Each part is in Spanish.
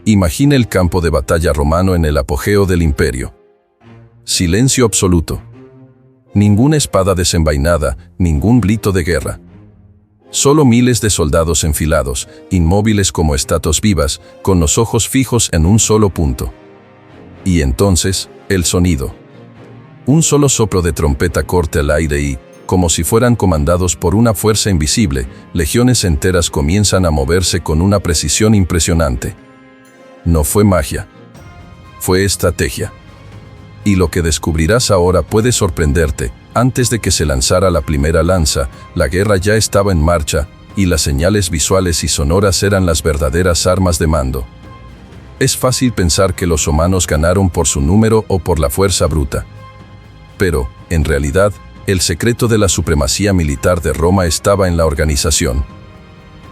Imagina el campo de batalla romano en el apogeo del imperio. Silencio absoluto. Ninguna espada desenvainada, ningún grito de guerra. Solo miles de soldados enfilados, inmóviles como estatuas vivas, con los ojos fijos en un solo punto. Y entonces, el sonido. Un solo soplo de trompeta corta el aire y, como si fueran comandados por una fuerza invisible, legiones enteras comienzan a moverse con una precisión impresionante. No fue magia. Fue estrategia. Y lo que descubrirás ahora puede sorprenderte. Antes de que se lanzara la primera lanza, la guerra ya estaba en marcha, y las señales visuales y sonoras eran las verdaderas armas de mando. Es fácil pensar que los romanos ganaron por su número o por la fuerza bruta. Pero, en realidad, el secreto de la supremacía militar de Roma estaba en la organización.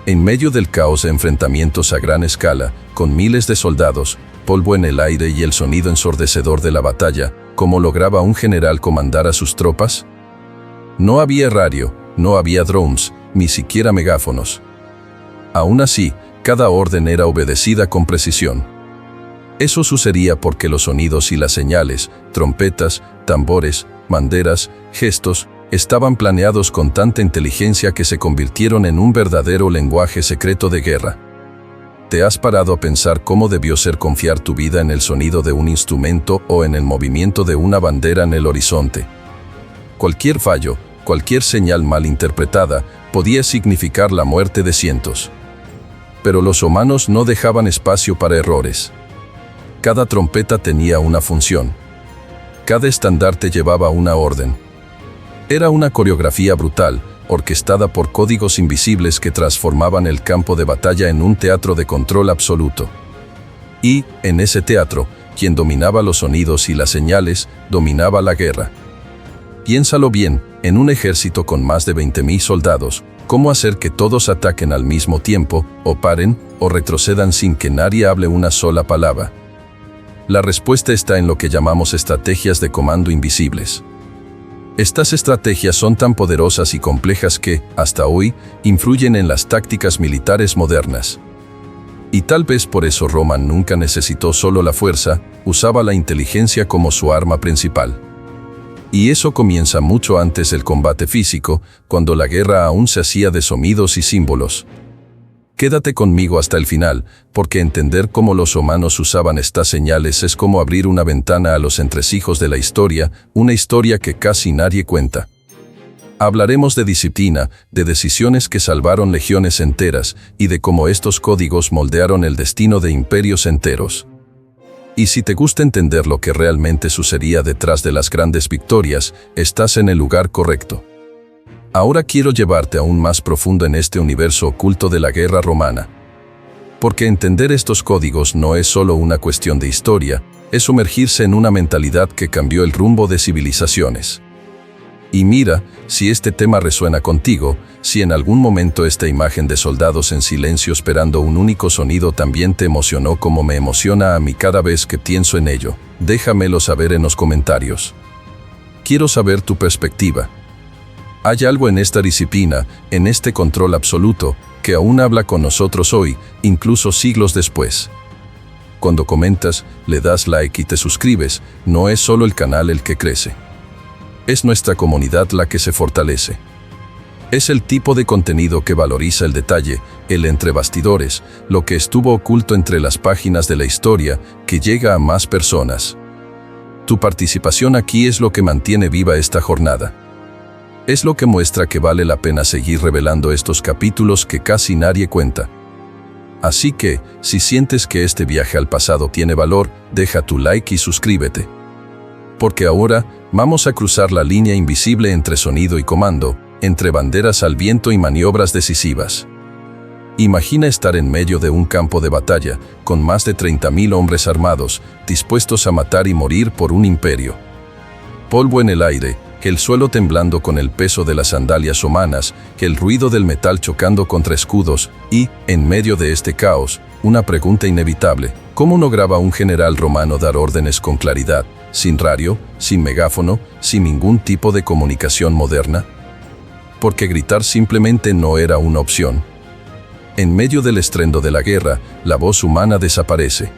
En medio del caos de enfrentamientos a gran escala, con miles de soldados, polvo en el aire y el sonido ensordecedor de la batalla, ¿cómo lograba un general comandar a sus tropas? No había radio, no había drones, ni siquiera megáfonos. Aún así, cada orden era obedecida con precisión. Eso sucedía porque los sonidos y las señales, trompetas, tambores, banderas, gestos, estaban planeados con tanta inteligencia que se convirtieron en un verdadero lenguaje secreto de guerra. ¿Te has parado a pensar cómo debió ser confiar tu vida en el sonido de un instrumento o en el movimiento de una bandera en el horizonte? Cualquier fallo, cualquier señal mal interpretada, podía significar la muerte de cientos. Pero los romanos no dejaban espacio para errores. Cada trompeta tenía una función. Cada estandarte llevaba una orden. Era una coreografía brutal, orquestada por códigos invisibles que transformaban el campo de batalla en un teatro de control absoluto. Y, en ese teatro, quien dominaba los sonidos y las señales, dominaba la guerra. Piénsalo bien, en un ejército con más de 20.000 soldados, ¿cómo hacer que todos ataquen al mismo tiempo, o paren, o retrocedan sin que nadie hable una sola palabra? La respuesta está en lo que llamamos estrategias de comando invisibles. Estas estrategias son tan poderosas y complejas que, hasta hoy, influyen en las tácticas militares modernas. Y tal vez por eso Roma nunca necesitó solo la fuerza, usaba la inteligencia como su arma principal. Y eso comienza mucho antes del combate físico, cuando la guerra aún se hacía de sonidos y símbolos. Quédate conmigo hasta el final, porque entender cómo los romanos usaban estas señales es como abrir una ventana a los entresijos de la historia, una historia que casi nadie cuenta. Hablaremos de disciplina, de decisiones que salvaron legiones enteras, y de cómo estos códigos moldearon el destino de imperios enteros. Y si te gusta entender lo que realmente sucedía detrás de las grandes victorias, estás en el lugar correcto. Ahora quiero llevarte aún más profundo en este universo oculto de la guerra romana. Porque entender estos códigos no es solo una cuestión de historia, es sumergirse en una mentalidad que cambió el rumbo de civilizaciones. Y mira, si este tema resuena contigo, si en algún momento esta imagen de soldados en silencio esperando un único sonido también te emocionó como me emociona a mí cada vez que pienso en ello, déjamelo saber en los comentarios. Quiero saber tu perspectiva. Hay algo en esta disciplina, en este control absoluto, que aún habla con nosotros hoy, incluso siglos después. Cuando comentas, le das like y te suscribes, no es solo el canal el que crece. Es nuestra comunidad la que se fortalece. Es el tipo de contenido que valoriza el detalle, el entre bastidores, lo que estuvo oculto entre las páginas de la historia, que llega a más personas. Tu participación aquí es lo que mantiene viva esta jornada. Es lo que muestra que vale la pena seguir revelando estos capítulos que casi nadie cuenta. Así que, si sientes que este viaje al pasado tiene valor, deja tu like y suscríbete. Porque ahora, vamos a cruzar la línea invisible entre sonido y comando, entre banderas al viento y maniobras decisivas. Imagina estar en medio de un campo de batalla, con más de 30.000 hombres armados, dispuestos a matar y morir por un imperio. Polvo en el aire, el suelo temblando con el peso de las sandalias romanas, el ruido del metal chocando contra escudos, y, en medio de este caos, una pregunta inevitable: ¿cómo lograba un general romano dar órdenes con claridad, sin radio, sin megáfono, sin ningún tipo de comunicación moderna? Porque gritar simplemente no era una opción. En medio del estruendo de la guerra, la voz humana desaparece.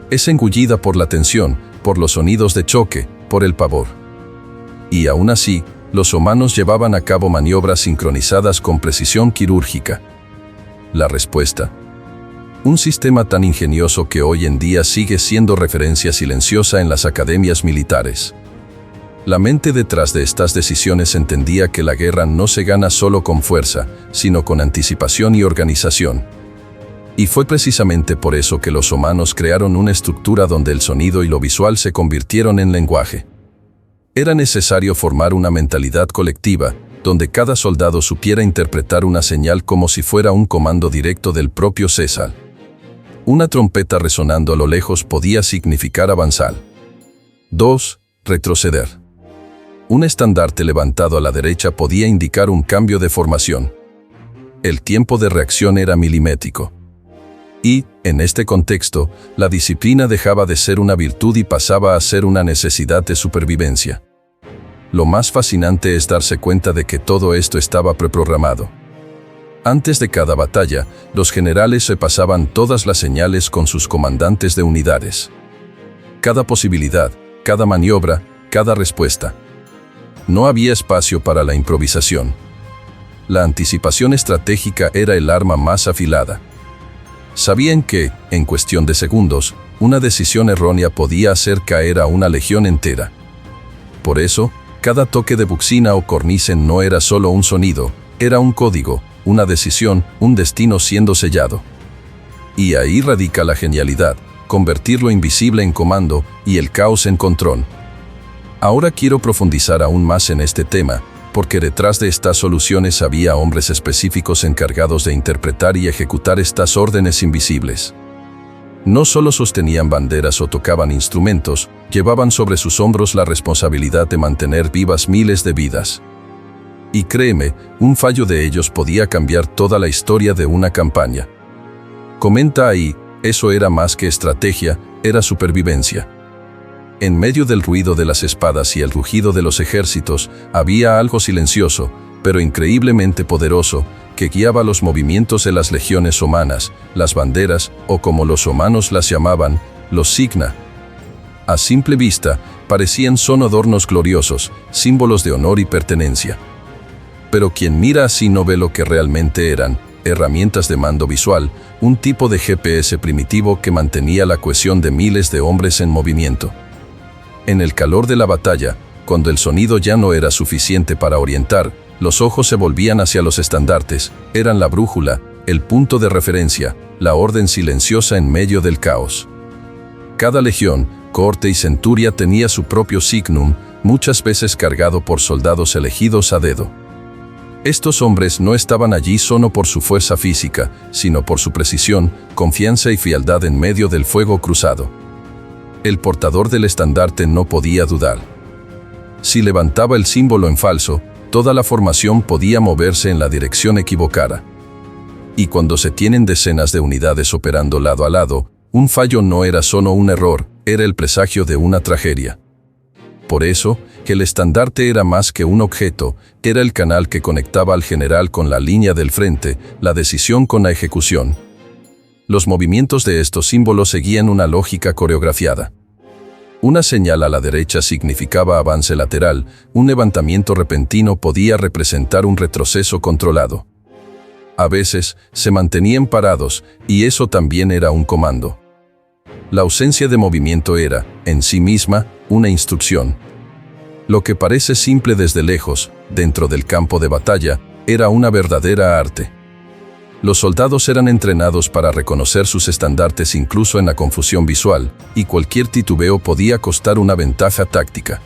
Es engullida por la tensión, por los sonidos de choque, por el pavor. Y aún así, los humanos llevaban a cabo maniobras sincronizadas con precisión quirúrgica. La respuesta: un sistema tan ingenioso que hoy en día sigue siendo referencia silenciosa en las academias militares. La mente detrás de estas decisiones entendía que la guerra no se gana solo con fuerza, sino con anticipación y organización. Y fue precisamente por eso que los humanos crearon una estructura donde el sonido y lo visual se convirtieron en lenguaje. Era necesario formar una mentalidad colectiva, donde cada soldado supiera interpretar una señal como si fuera un comando directo del propio César. Una trompeta resonando a lo lejos podía significar avanzar. 2. Retroceder. Un estandarte levantado a la derecha podía indicar un cambio de formación. El tiempo de reacción era milimétrico. Y, en este contexto, la disciplina dejaba de ser una virtud y pasaba a ser una necesidad de supervivencia. Lo más fascinante es darse cuenta de que todo esto estaba preprogramado. Antes de cada batalla, los generales repasaban todas las señales con sus comandantes de unidades. Cada posibilidad, cada maniobra, cada respuesta. No había espacio para la improvisación. La anticipación estratégica era el arma más afilada. Sabían que, en cuestión de segundos, una decisión errónea podía hacer caer a una legión entera. Por eso, cada toque de buxina o cornicen no era solo un sonido, era un código, una decisión, un destino siendo sellado. Y ahí radica la genialidad, convertir lo invisible en comando y el caos en control. Ahora quiero profundizar aún más en este tema, porque detrás de estas soluciones había hombres específicos encargados de interpretar y ejecutar estas órdenes invisibles. No solo sostenían banderas o tocaban instrumentos, llevaban sobre sus hombros la responsabilidad de mantener vivas miles de vidas. Y créeme, un fallo de ellos podía cambiar toda la historia de una campaña. Comenta ahí, eso era más que estrategia, era supervivencia. En medio del ruido de las espadas y el rugido de los ejércitos, había algo silencioso, pero increíblemente poderoso, que guiaba los movimientos de las legiones humanas, las banderas, o como los humanos las llamaban, los signa. A simple vista, parecían solo adornos gloriosos, símbolos de honor y pertenencia. Pero quien mira así no ve lo que realmente eran, herramientas de mando visual, un tipo de GPS primitivo que mantenía la cohesión de miles de hombres en movimiento. En el calor de la batalla, cuando el sonido ya no era suficiente para orientar, los ojos se volvían hacia los estandartes, eran la brújula, el punto de referencia, la orden silenciosa en medio del caos. Cada legión, corte y centuria tenía su propio signum, muchas veces cargado por soldados elegidos a dedo. Estos hombres no estaban allí solo por su fuerza física, sino por su precisión, confianza y frialdad en medio del fuego cruzado. El portador del estandarte no podía dudar. Si levantaba el símbolo en falso, toda la formación podía moverse en la dirección equivocada. Y cuando se tienen decenas de unidades operando lado a lado, un fallo no era solo un error, era el presagio de una tragedia. Por eso, el estandarte era más que un objeto, era el canal que conectaba al general con la línea del frente, la decisión con la ejecución. Los movimientos de estos símbolos seguían una lógica coreografiada. Una señal a la derecha significaba avance lateral, un levantamiento repentino podía representar un retroceso controlado. A veces, se mantenían parados, y eso también era un comando. La ausencia de movimiento era, en sí misma, una instrucción. Lo que parece simple desde lejos, dentro del campo de batalla, era una verdadera arte. Los soldados eran entrenados para reconocer sus estandartes incluso en la confusión visual, y cualquier titubeo podía costar una ventaja táctica.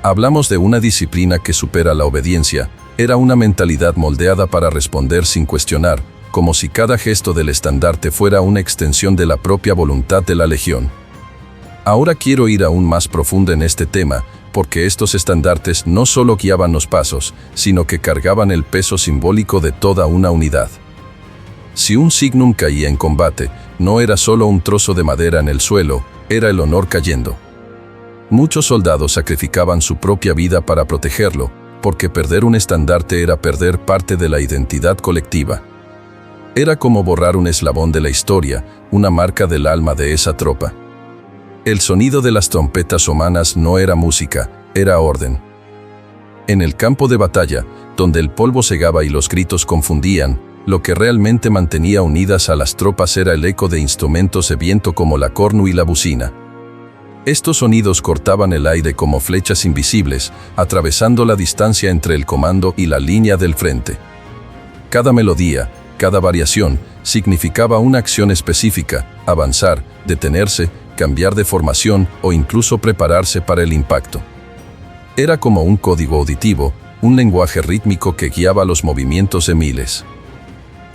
Hablamos de una disciplina que supera la obediencia, era una mentalidad moldeada para responder sin cuestionar, como si cada gesto del estandarte fuera una extensión de la propia voluntad de la legión. Ahora quiero ir aún más profundo en este tema, porque estos estandartes no solo guiaban los pasos, sino que cargaban el peso simbólico de toda una unidad. Si un signum caía en combate, no era solo un trozo de madera en el suelo, era el honor cayendo. Muchos soldados sacrificaban su propia vida para protegerlo, porque perder un estandarte era perder parte de la identidad colectiva. Era como borrar un eslabón de la historia, una marca del alma de esa tropa. El sonido de las trompetas humanas no era música, era orden. En el campo de batalla, donde el polvo cegaba y los gritos confundían, lo que realmente mantenía unidas a las tropas era el eco de instrumentos de viento como la cornu y la bocina. Estos sonidos cortaban el aire como flechas invisibles, atravesando la distancia entre el comando y la línea del frente. Cada melodía, cada variación, significaba una acción específica: avanzar, detenerse, cambiar de formación o incluso prepararse para el impacto. Era como un código auditivo, un lenguaje rítmico que guiaba los movimientos de miles.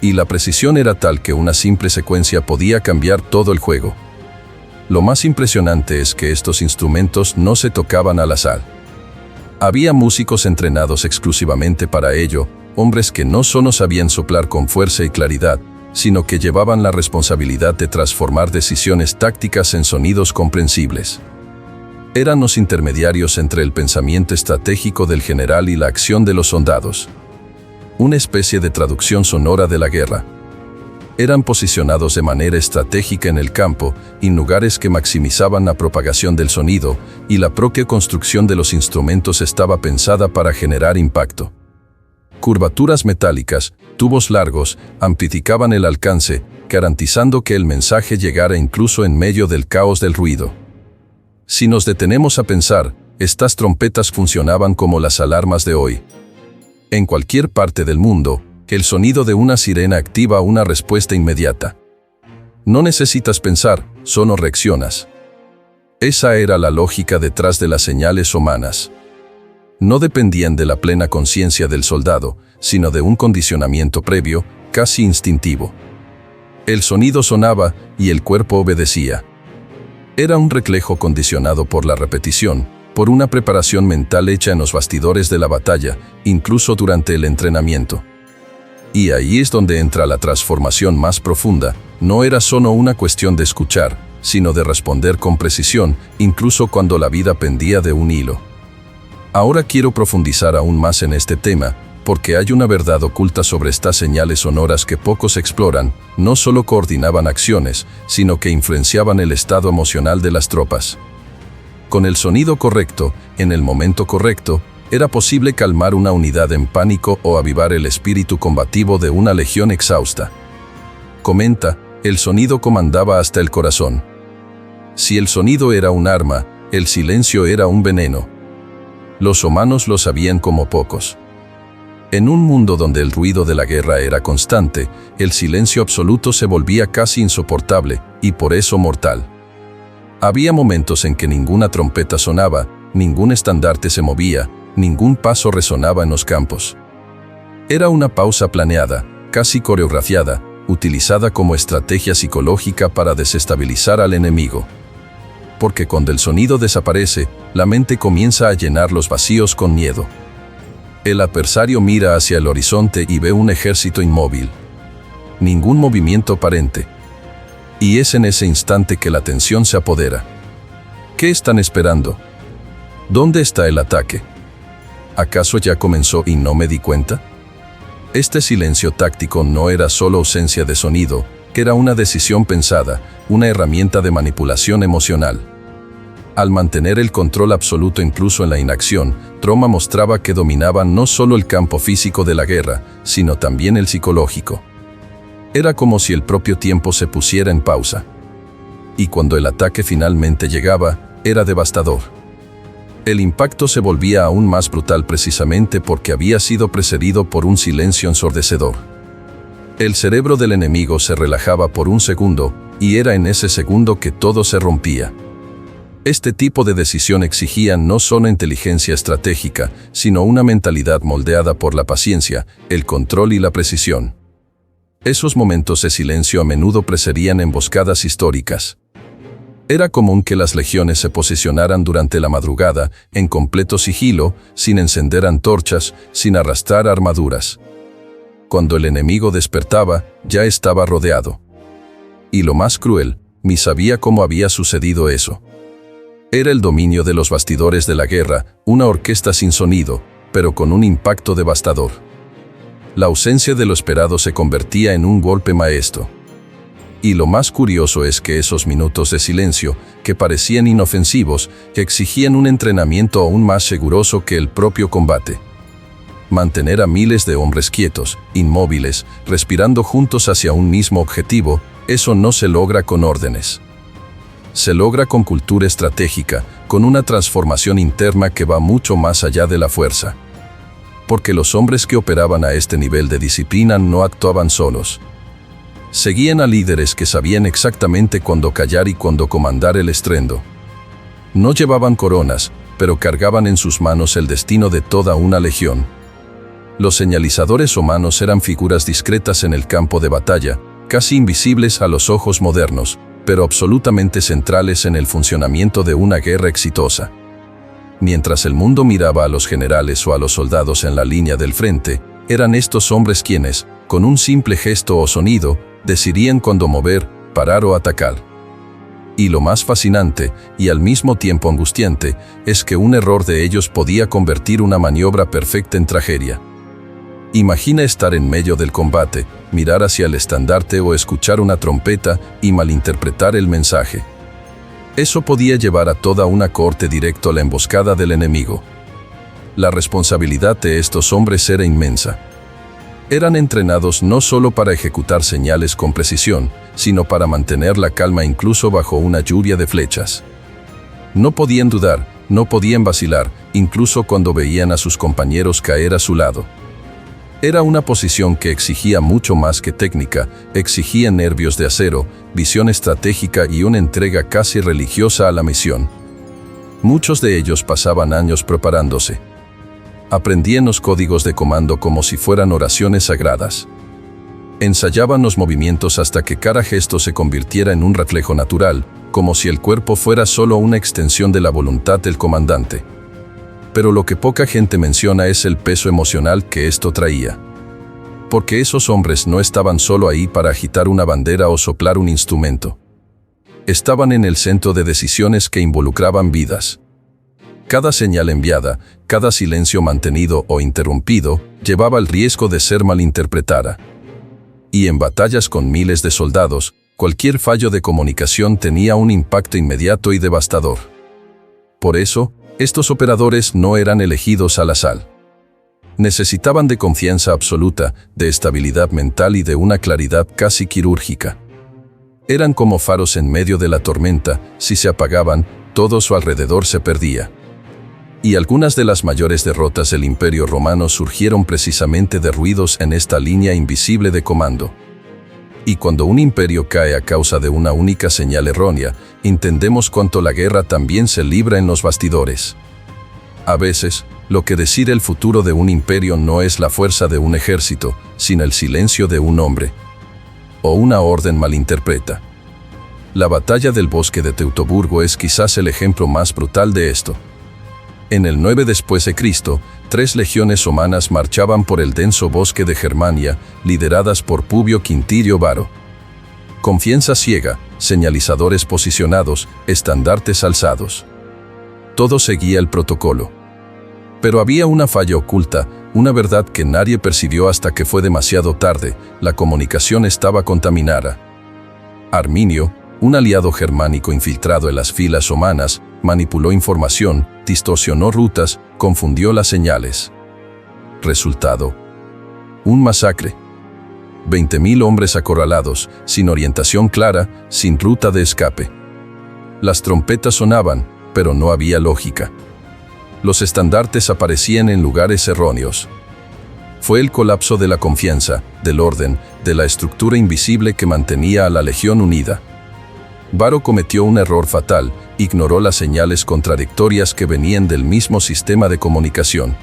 Y la precisión era tal que una simple secuencia podía cambiar todo el juego. Lo más impresionante es que estos instrumentos no se tocaban al azar. Había músicos entrenados exclusivamente para ello, hombres que no solo sabían soplar con fuerza y claridad, sino que llevaban la responsabilidad de transformar decisiones tácticas en sonidos comprensibles. Eran los intermediarios entre el pensamiento estratégico del general y la acción de los soldados. Una especie de traducción sonora de la guerra. Eran posicionados de manera estratégica en el campo, en lugares que maximizaban la propagación del sonido, y la propia construcción de los instrumentos estaba pensada para generar impacto. Curvaturas metálicas, tubos largos, amplificaban el alcance, garantizando que el mensaje llegara incluso en medio del caos del ruido. Si nos detenemos a pensar, estas trompetas funcionaban como las alarmas de hoy. En cualquier parte del mundo, el sonido de una sirena activa una respuesta inmediata. No necesitas pensar, solo reaccionas. Esa era la lógica detrás de las señales humanas. No dependían de la plena conciencia del soldado, sino de un condicionamiento previo, casi instintivo. El sonido sonaba y el cuerpo obedecía. Era un reflejo condicionado por la repetición, por una preparación mental hecha en los bastidores de la batalla, incluso durante el entrenamiento. Y ahí es donde entra la transformación más profunda. No era solo una cuestión de escuchar, sino de responder con precisión, incluso cuando la vida pendía de un hilo. Ahora quiero profundizar aún más en este tema, porque hay una verdad oculta sobre estas señales sonoras que pocos exploran. No solo coordinaban acciones, sino que influenciaban el estado emocional de las tropas. Con el sonido correcto, en el momento correcto, era posible calmar una unidad en pánico o avivar el espíritu combativo de una legión exhausta. Comenta, el sonido comandaba hasta el corazón. Si el sonido era un arma, el silencio era un veneno. Los humanos lo sabían como pocos. En un mundo donde el ruido de la guerra era constante, el silencio absoluto se volvía casi insoportable, y por eso mortal. Había momentos en que ninguna trompeta sonaba, ningún estandarte se movía, ningún paso resonaba en los campos. Era una pausa planeada, casi coreografiada, utilizada como estrategia psicológica para desestabilizar al enemigo. Porque cuando el sonido desaparece, la mente comienza a llenar los vacíos con miedo. El adversario mira hacia el horizonte y ve un ejército inmóvil. Ningún movimiento aparente. Y es en ese instante que la tensión se apodera. ¿Qué están esperando? ¿Dónde está el ataque? ¿Acaso ya comenzó y no me di cuenta? Este silencio táctico no era solo ausencia de sonido, que era una decisión pensada, una herramienta de manipulación emocional. Al mantener el control absoluto incluso en la inacción, Roma mostraba que dominaban no solo el campo físico de la guerra, sino también el psicológico. Era como si el propio tiempo se pusiera en pausa. Y cuando el ataque finalmente llegaba, era devastador. El impacto se volvía aún más brutal precisamente porque había sido precedido por un silencio ensordecedor. El cerebro del enemigo se relajaba por un segundo, y era en ese segundo que todo se rompía. Este tipo de decisión exigía no solo inteligencia estratégica, sino una mentalidad moldeada por la paciencia, el control y la precisión. Esos momentos de silencio a menudo precedían emboscadas históricas. Era común que las legiones se posicionaran durante la madrugada, en completo sigilo, sin encender antorchas, sin arrastrar armaduras. Cuando el enemigo despertaba, ya estaba rodeado. Y lo más cruel, ni sabía cómo había sucedido eso. Era el dominio de los bastidores de la guerra, una orquesta sin sonido, pero con un impacto devastador. la ausencia de lo esperado se convertía en un golpe maestro. Y lo más curioso es que esos minutos de silencio, que parecían inofensivos, exigían un entrenamiento aún más riguroso que el propio combate. Mantener a miles de hombres quietos, inmóviles, respirando juntos hacia un mismo objetivo, eso no se logra con órdenes. Se logra con cultura estratégica, con una transformación interna que va mucho más allá de la fuerza. Porque los hombres que operaban a este nivel de disciplina no actuaban solos. Seguían a líderes que sabían exactamente cuándo callar y cuándo comandar el estruendo. No llevaban coronas, pero cargaban en sus manos el destino de toda una legión. Los señalizadores humanos eran figuras discretas en el campo de batalla, casi invisibles a los ojos modernos, pero absolutamente centrales en el funcionamiento de una guerra exitosa. Mientras el mundo miraba a los generales o a los soldados en la línea del frente, eran estos hombres quienes, con un simple gesto o sonido, decidían cuándo mover, parar o atacar. Y lo más fascinante, y al mismo tiempo angustiante, es que un error de ellos podía convertir una maniobra perfecta en tragedia. Imagina estar en medio del combate, mirar hacia el estandarte o escuchar una trompeta y malinterpretar el mensaje. Eso podía llevar a toda una corte directo a la emboscada del enemigo. La responsabilidad de estos hombres era inmensa. Eran entrenados no solo para ejecutar señales con precisión, sino para mantener la calma incluso bajo una lluvia de flechas. No podían dudar, no podían vacilar, incluso cuando veían a sus compañeros caer a su lado. Era una posición que exigía mucho más que técnica, exigía nervios de acero, visión estratégica y una entrega casi religiosa a la misión. Muchos de ellos pasaban años preparándose. Aprendían los códigos de comando como si fueran oraciones sagradas. Ensayaban los movimientos hasta que cada gesto se convirtiera en un reflejo natural, como si el cuerpo fuera solo una extensión de la voluntad del comandante. Pero lo que poca gente menciona es el peso emocional que esto traía. Porque esos hombres no estaban solo ahí para agitar una bandera o soplar un instrumento. Estaban en el centro de decisiones que involucraban vidas. Cada señal enviada, cada silencio mantenido o interrumpido, llevaba el riesgo de ser malinterpretada. Y en batallas con miles de soldados, cualquier fallo de comunicación tenía un impacto inmediato y devastador. Por eso, estos operadores no eran elegidos al azar. Necesitaban de confianza absoluta, de estabilidad mental y de una claridad casi quirúrgica. Eran como faros en medio de la tormenta, si se apagaban, todo su alrededor se perdía. Y algunas de las mayores derrotas del Imperio Romano surgieron precisamente de ruidos en esta línea invisible de comando. Y cuando un imperio cae a causa de una única señal errónea, entendemos cuánto la guerra también se libra en los bastidores. A veces, lo que decide el futuro de un imperio no es la fuerza de un ejército, sino el silencio de un hombre. O una orden malinterpreta. La batalla del bosque de Teutoburgo es quizás el ejemplo más brutal de esto. En el 9 después de Cristo, 3 legiones romanas marchaban por el denso bosque de Germania, lideradas por Publio Quintilio Varo. Confianza ciega, señalizadores posicionados, estandartes alzados. Todo seguía el protocolo. Pero había una falla oculta, una verdad que nadie percibió hasta que fue demasiado tarde: la comunicación estaba contaminada. Arminio, un aliado germánico infiltrado en las filas romanas, manipuló información, distorsionó rutas, confundió las señales. Resultado: un masacre. 20.000 hombres acorralados, sin orientación clara, sin ruta de escape. Las trompetas sonaban, pero no había lógica. Los estandartes aparecían en lugares erróneos. Fue el colapso de la confianza, del orden, de la estructura invisible que mantenía a la legión unida. Varo cometió un error fatal: ignoró las señales contradictorias que venían del mismo sistema de comunicación.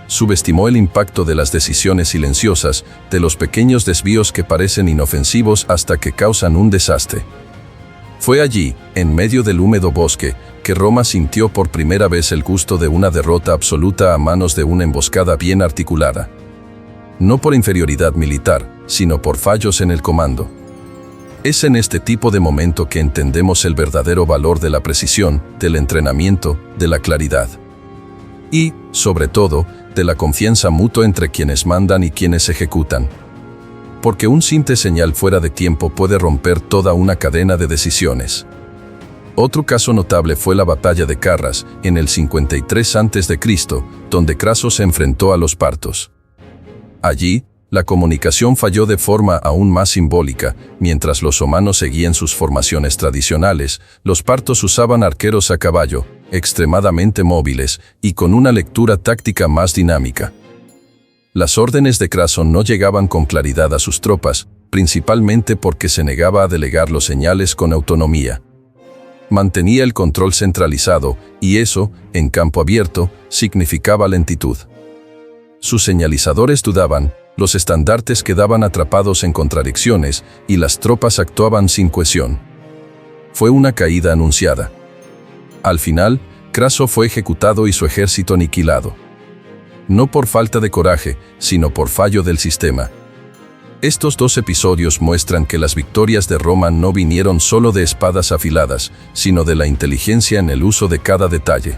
Subestimó el impacto de las decisiones silenciosas, de los pequeños desvíos que parecen inofensivos hasta que causan un desastre. Fue allí, en medio del húmedo bosque, que Roma sintió por primera vez el gusto de una derrota absoluta a manos de una emboscada bien articulada. No por inferioridad militar, sino por fallos en el comando. Es en este tipo de momento que entendemos el verdadero valor de la precisión, del entrenamiento, de la claridad. Y, sobre todo, de la confianza mutua entre quienes mandan y quienes ejecutan. Porque un simple señal fuera de tiempo puede romper toda una cadena de decisiones. Otro caso notable fue la batalla de Carras, en el 53 a.C., donde Craso se enfrentó a los partos. Allí, la comunicación falló de forma aún más simbólica. Mientras los romanos seguían sus formaciones tradicionales, los partos usaban arqueros a caballo, extremadamente móviles y con una lectura táctica más dinámica. Las órdenes de Craso no llegaban con claridad a sus tropas, principalmente porque se negaba a delegar los señales con autonomía. Mantenía el control centralizado, y eso, en campo abierto, significaba lentitud. Sus señalizadores dudaban, los estandartes quedaban atrapados en contradicciones, y las tropas actuaban sin cohesión. Fue una caída anunciada. Al final, Craso fue ejecutado y su ejército aniquilado. No por falta de coraje, sino por fallo del sistema. Estos dos episodios muestran que las victorias de Roma no vinieron solo de espadas afiladas, sino de la inteligencia en el uso de cada detalle.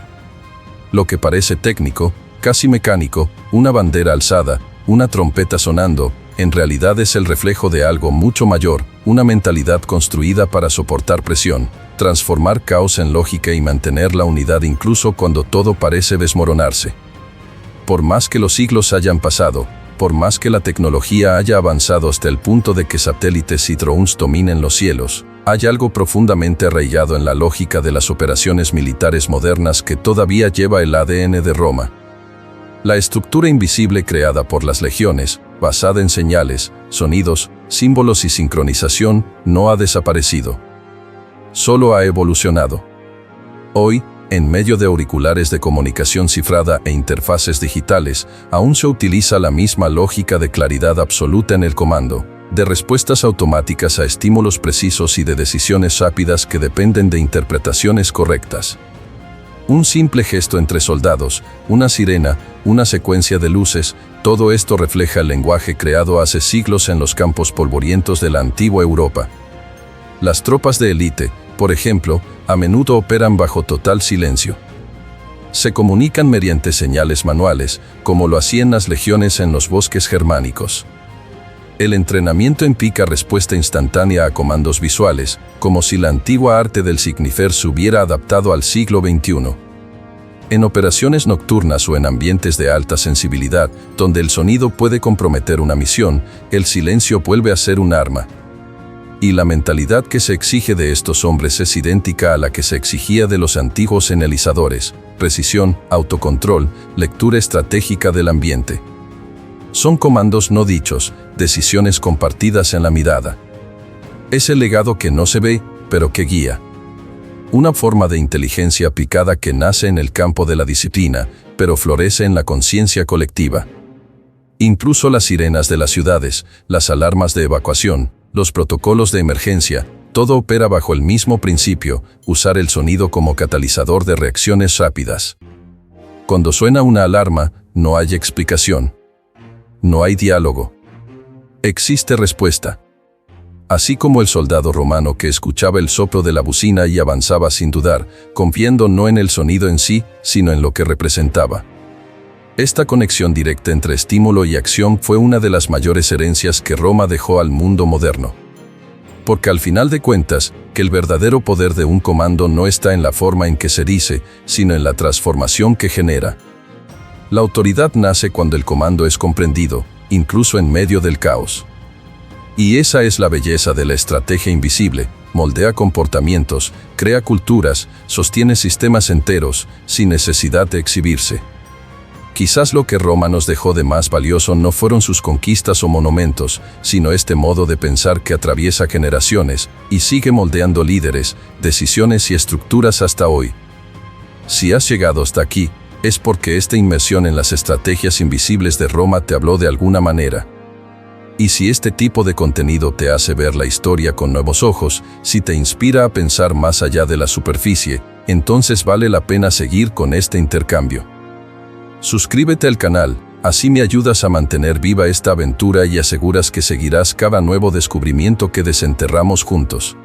Lo que parece técnico, casi mecánico, una bandera alzada, una trompeta sonando, en realidad es el reflejo de algo mucho mayor, una mentalidad construida para soportar presión, transformar caos en lógica y mantener la unidad incluso cuando todo parece desmoronarse. Por más que los siglos hayan pasado, por más que la tecnología haya avanzado hasta el punto de que satélites y drones dominen los cielos, hay algo profundamente arraigado en la lógica de las operaciones militares modernas que todavía lleva el ADN de Roma. La estructura invisible creada por las legiones, basada en señales, sonidos, símbolos y sincronización, no ha desaparecido. Solo ha evolucionado. Hoy, en medio de auriculares de comunicación cifrada e interfaces digitales, aún se utiliza la misma lógica de claridad absoluta en el comando, de respuestas automáticas a estímulos precisos y de decisiones rápidas que dependen de interpretaciones correctas. Un simple gesto entre soldados, una sirena, una secuencia de luces, todo esto refleja el lenguaje creado hace siglos en los campos polvorientos de la antigua Europa. Las tropas de élite, por ejemplo, a menudo operan bajo total silencio. Se comunican mediante señales manuales, como lo hacían las legiones en los bosques germánicos. El entrenamiento implica respuesta instantánea a comandos visuales, como si la antigua arte del signifer se hubiera adaptado al siglo XXI. En operaciones nocturnas o en ambientes de alta sensibilidad, donde el sonido puede comprometer una misión, el silencio vuelve a ser un arma. Y la mentalidad que se exige de estos hombres es idéntica a la que se exigía de los antiguos señalizadores: precisión, autocontrol, lectura estratégica del ambiente. Son comandos no dichos, decisiones compartidas en la mirada. Es el legado que no se ve, pero que guía. Una forma de inteligencia aplicada que nace en el campo de la disciplina, pero florece en la conciencia colectiva. Incluso las sirenas de las ciudades, las alarmas de evacuación, los protocolos de emergencia, todo opera bajo el mismo principio: usar el sonido como catalizador de reacciones rápidas. Cuando suena una alarma, no hay explicación. No hay diálogo. Existe respuesta. Así como el soldado romano que escuchaba el soplo de la bocina y avanzaba sin dudar, confiando no en el sonido en sí, sino en lo que representaba. Esta conexión directa entre estímulo y acción fue una de las mayores herencias que Roma dejó al mundo moderno. Porque al final de cuentas, que el verdadero poder de un comando no está en la forma en que se dice, sino en la transformación que genera. La autoridad nace cuando el comando es comprendido, incluso en medio del caos. Y esa es la belleza de la estrategia invisible: moldea comportamientos, crea culturas, sostiene sistemas enteros, sin necesidad de exhibirse. Quizás lo que Roma nos dejó de más valioso no fueron sus conquistas o monumentos, sino este modo de pensar que atraviesa generaciones y sigue moldeando líderes, decisiones y estructuras hasta hoy. Si has llegado hasta aquí, es porque esta inmersión en las estrategias invisibles de Roma te habló de alguna manera. Y si este tipo de contenido te hace ver la historia con nuevos ojos, si te inspira a pensar más allá de la superficie, entonces vale la pena seguir con este intercambio. Suscríbete al canal, así me ayudas a mantener viva esta aventura y aseguras que seguirás cada nuevo descubrimiento que desenterramos juntos.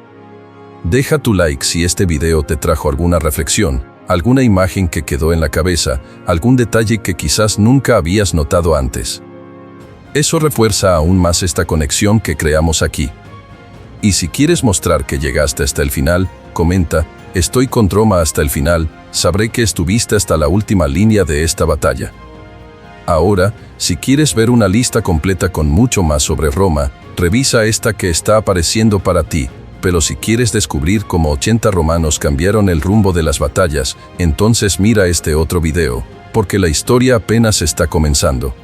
Deja tu like si este video te trajo alguna reflexión, alguna imagen que quedó en la cabeza, algún detalle que quizás nunca habías notado antes. Eso refuerza aún más esta conexión que creamos aquí. Y si quieres mostrar que llegaste hasta el final, comenta: estoy con Roma hasta el final, sabré que estuviste hasta la última línea de esta batalla. Ahora, si quieres ver una lista completa con mucho más sobre Roma, revisa esta que está apareciendo para ti, pero si quieres descubrir cómo 80 romanos cambiaron el rumbo de las batallas, entonces mira este otro video, porque la historia apenas está comenzando.